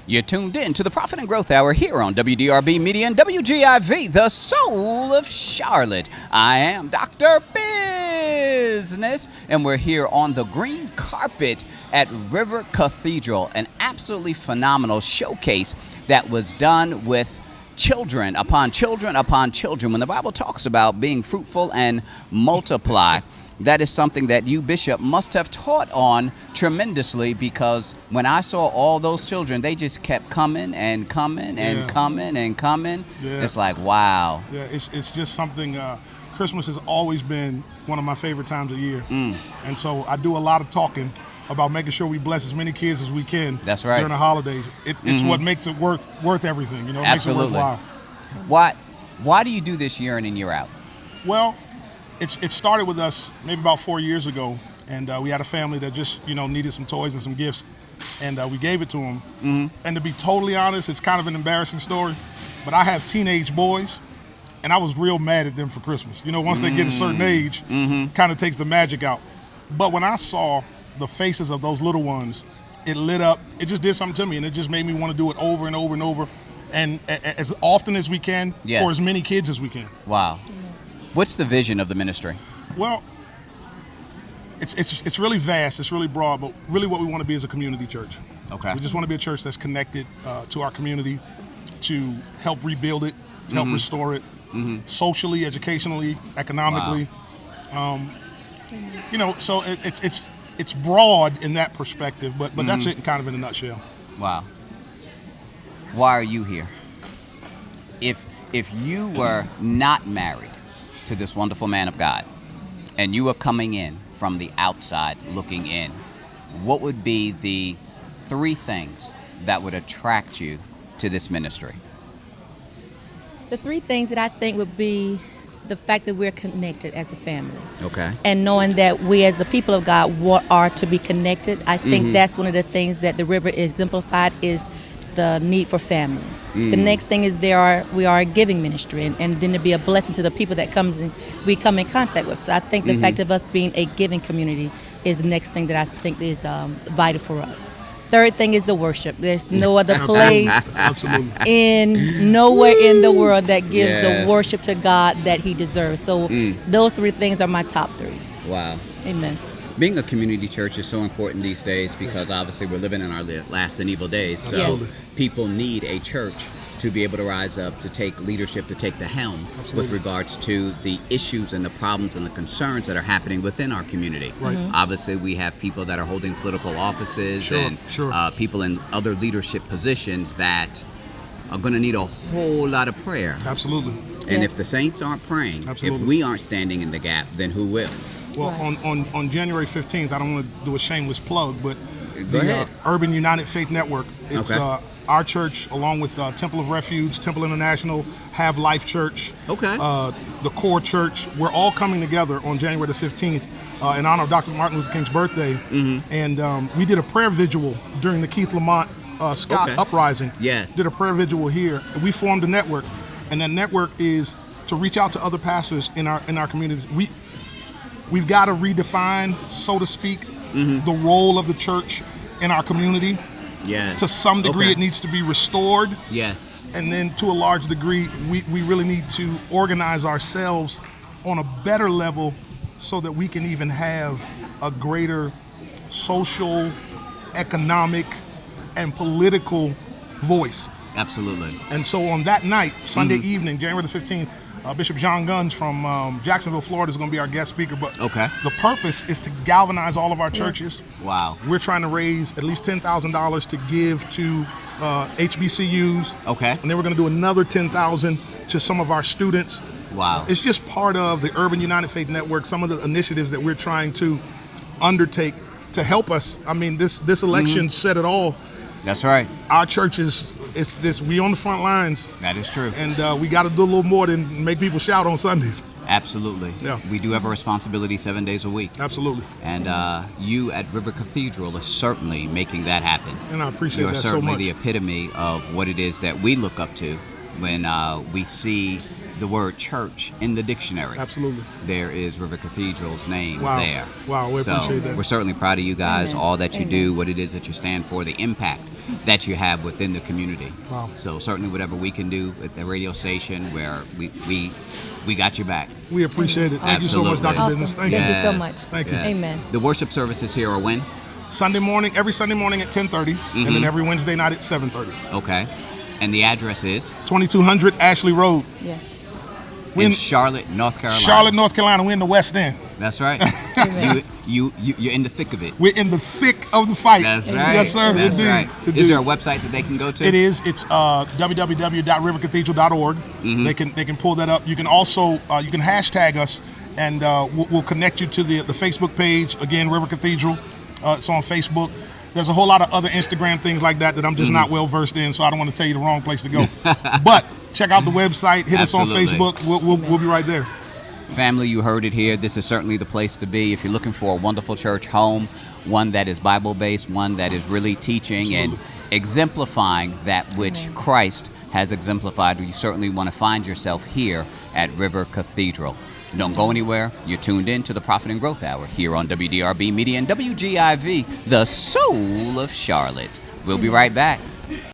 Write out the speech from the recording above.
You're tuned in to the Profit and Growth Hour here on WDRB Media and WGIV, the soul of Charlotte. I am Dr. Bizness, and we're here on the green carpet at River Cathedral, an absolutely phenomenal showcase that was done with children upon children upon children. When the Bible talks about being fruitful and multiply, that is something that you, Bishop, must have taught on tremendously, because when I saw all those children, they just kept coming and coming and coming and coming. Yeah. It's like, wow. Yeah, it's just something. Christmas has always been one of my favorite times of year. And so I do a lot of talking about making sure we bless as many kids as we can. That's right. During the holidays. It's what makes it worth everything. You know, it Absolutely. makes it worthwhile. Why do you do this year in and year out? Well, it started with us maybe about 4 years ago, and we had a family that just needed some toys and some gifts, and we gave it to them. And to be totally honest, it's kind of an embarrassing story, but I have teenage boys, and I was real mad at them for Christmas. Once they get a certain age, kind of takes the magic out. But when I saw the faces of those little ones, it lit up. It just did something to me, and it just made me want to do it over and over and over, and as often as we can, for as many kids as we can. Wow. What's the vision of the ministry? Well, it's really vast, it's really broad, but really what we want to be is a community church. Okay. We just want to be a church that's connected to our community, to help rebuild it, to help restore it, socially, educationally, economically. Wow. So it's broad in that perspective, but that's it kind of in a nutshell. Wow. Why are you here? If you were not married to this wonderful man of God, and you are coming in from the outside looking in, what would be the 3 things that would attract you to this ministry? The 3 things that I think would be the fact that we're connected as a family. Okay. And knowing that we as the people of God are to be connected. I think that's one of the things that the River exemplified, is the need for family. The next thing is we are a giving ministry, and then to be a blessing to the people that we come in contact with. So I think the fact of us being a giving community is the next thing that I think is vital for us. Third thing is the worship. There's no other place nowhere in the world that gives the worship to God that He deserves. So those 3 things are my top 3. Wow. Amen. Being a community church is so important these days, because obviously we're living in our last and evil days. So people need a church to be able to rise up, to take leadership, to take the helm with regards to the issues and the problems and the concerns that are happening within our community. Right. Obviously, we have people that are holding political offices and people in other leadership positions that are going to need a whole lot of prayer. Absolutely. And if the saints aren't praying, if we aren't standing in the gap, then who will? Well, on January 15th, I don't want to do a shameless plug, but Go ahead. Urban United Faith Network, it's our church, along with Temple of Refuge, Temple International, Have Life Church, the Core Church. We're all coming together on January the 15th in honor of Dr. Martin Luther King's birthday. And we did a prayer vigil during the Keith Lamont Scott uprising. Yes. Did a prayer vigil here. We formed a network, and that network is to reach out to other pastors in our communities. We've got to redefine, so to speak, the role of the church in our community. Yes. To some degree, it needs to be restored. Yes. And then to a large degree, we really need to organize ourselves on a better level so that we can even have a greater social, economic, and political voice. Absolutely. And so on that night, Sunday evening, January the 15th, Bishop John Guns from Jacksonville, Florida is going to be our guest speaker. But the purpose is to galvanize all of our churches. Wow. We're trying to raise at least $10,000 to give to HBCUs. And then we're going to do another $10,000 to some of our students. Wow. It's just part of the Urban United Faith Network, some of the initiatives that we're trying to undertake to help us. I mean, this election said it all. That's right. Our churches, we on the front lines. That is true. And we got to do a little more than make people shout on Sundays. Absolutely. Yeah. We do have a responsibility 7 days a week. Absolutely. And you at River Cathedral are certainly making that happen. And I appreciate that so much. You are certainly the epitome of what it is that we look up to when we see the word church in the dictionary, Absolutely. there is River Cathedral's name Wow. there. Wow, we So appreciate that. we're certainly proud of you guys, Amen. all that you Amen. do, what it is that you stand for, the impact that you have within the community. Wow. So certainly whatever we can do at the radio station, where we got your back. We appreciate it. Thank you so much, Absolutely. Dr. Awesome. Business. Thank Thank you. you so much. Thank you. Amen. The worship services here are when? Sunday morning, every Sunday morning at 10:30, and then every Wednesday night at 7:30. Okay. And the address is 2200 Ashley Road. Yes. We in Charlotte, North Carolina. Charlotte, North Carolina. We're in the West End. That's right. You're in the thick of it. We're in the thick of the fight. That's right. Yes, sir. That's Indeed. right. Indeed. Is there a website that they can go to? It is. It's www.rivercathedral.org. They can pull that up. You can also you can hashtag us, and we'll connect you to the Facebook page. Again, River Cathedral. It's on Facebook. There's a whole lot of other Instagram things like that I'm just not well versed in, so I don't want to tell you the wrong place to go. But check out the website. Hit us on Absolutely. Facebook. We'll be right there. Family, you heard it here. This is certainly the place to be if you're looking for a wonderful church home, one that is Bible-based, one that is really teaching and exemplifying that which Christ has exemplified. You certainly want to find yourself here at River Cathedral. Don't go anywhere. You're tuned in to the Profit and Growth Hour here on WDRB Media and WGIV, the soul of Charlotte. We'll be right back.